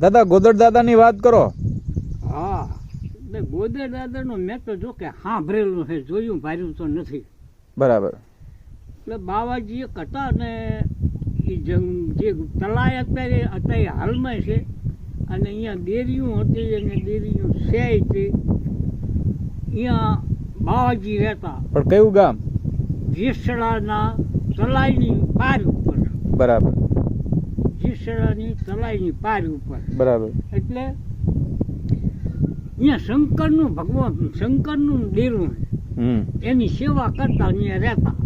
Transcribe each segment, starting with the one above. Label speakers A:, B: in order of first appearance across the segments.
A: દાદા ગોદર દાદાની વાત કરો.
B: હા એટલે ગોદર દાદાનો મેં તો જો કે સાંભળેલું છે, જોયું ભાર્યું તો નથી.
A: બરાબર.
B: એટલે બાવાજી એક હતા ને એ જે તલાય અત્યારે હાલમાં છે, અને અહીંયા ડેરીઓ હતી અને ડેરીઓ છે હતી, અહીંયા બાવાજી રહેતા.
A: પણ કયું ગામ?
B: જેસડાના તલાઈની પાર ઉપર.
A: બરાબર.
B: જેસડાની તલાઈની પાર ઉપર.
A: બરાબર.
B: એટલે અહીંયા શંકરનું ભગવાન શંકરનું ડેરું એની સેવા કરતા અહીંયા રહેતા.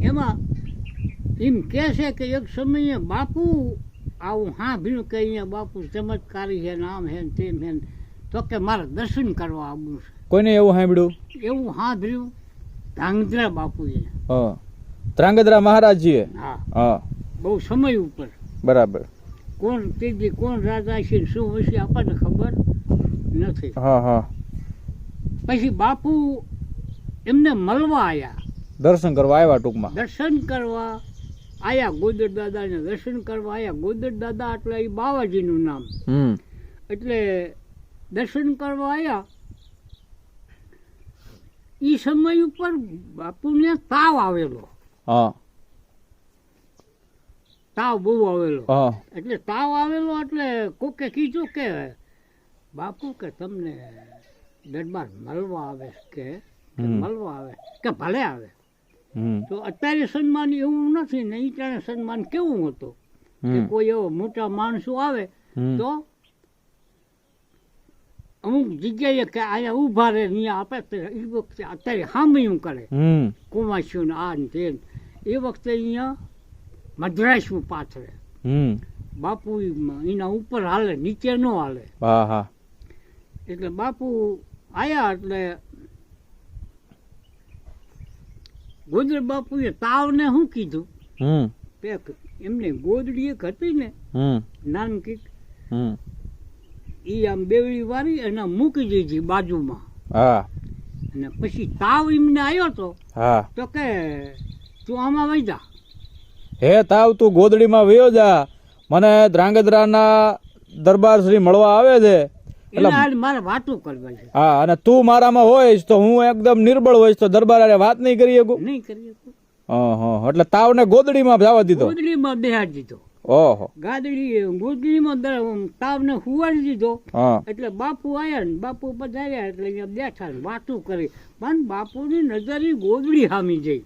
B: એમાં એમ કહે છે કે એક સમયે બાપુ આવું સાંભળ્યું કે અહીંયા બાપુ ચમત્કારી છે ને આમ છે ને તેમ છે, તો કે મારે દર્શન કરવા આવવું છે.
A: કોઈને એવું સાંભળ્યું?
B: એવું સાંભળ્યું ધ્રાંગધ્રા બાપુએ.
A: ધ્રાંગધ્રા મહારાજજીએ?
B: હા. બહુ સમય ઉપર.
A: બરાબર.
B: કોણ તેજી કોણ રાજા છે શું હશે આપણને ખબર નથી. પછી બાપુ એમને મળવા આવ્યા.
A: દર્શન કરવા આવ્યા ટૂંકમાં.
B: દર્શન કરવા આયા ગોદર દાદાને દર્શન કરવા આયા. ગોદર દાદા એટલે એ બાવાજીનું નામ. એટલે દર્શન કરવા આયા. એ સમય ઉપર બાપુને તાવ આવેલો. તાવ બહુ આવેલો. એટલે તાવ આવેલો એટલે કોકે કીધું કે બાપુ કે તમને દરબાર મળવા આવે કે મળવા આવે કે ભલે આવે. તો અત્યારે સન્માન એવું નથી ને, ત્યારે સન્માન કેવું હતું કે કોઈ એવો મોટા માણસો આવે તો અમુક જગ્યાએ કે અહીંયા ઉભા રહે અહીંયા આપે, એ વખતે અત્યારે હામયું કરે કુમાસીઓ ને આ ને તે. એ વખતે અહીંયા મદ્રાસમાં પાથરે. બાપુ એના ઉપર હાલે, નીચે ન હાલે. એટલે બાપુ આયા એટલે ગોદર બાપુએ તાવને શું કીધું, એમને ગોદડી એક હતી ને નાનકી, એ આમ બેવડી વાળી અને મૂકી દીધી બાજુમાં. અને પછી તાવ એમને આવ્યો તો કે તું આમાં વહી જા.
A: હે તાવ તું ગોદડીમાં વયો જા, મને ધ્રાંગધ્રાના દરબાર શ્રી મળવા આવે છે
B: એટલે મારે વાતો કરવા છે.
A: અને તું મારામાં હોઈશ તો હું એકદમ નિર્બળ હોઈશ તો દરબાર વાત નહીં કરી શકું.
B: નહીં કરી શકું.
A: એટલે તાવને ગોદડીમાં જવા દીધો.
B: ગોદડીમાં બેહાડી દીધો.
A: ઓહો.
B: ગોદડીમાં તાવને હુવાડી દીધો. એટલે બાપુ આયા ને બાપુ પધાર્યા એટલે અહીંયા બેઠા વાતો કરી. પણ બાપુની નજર ગોદડી સામી જઈ.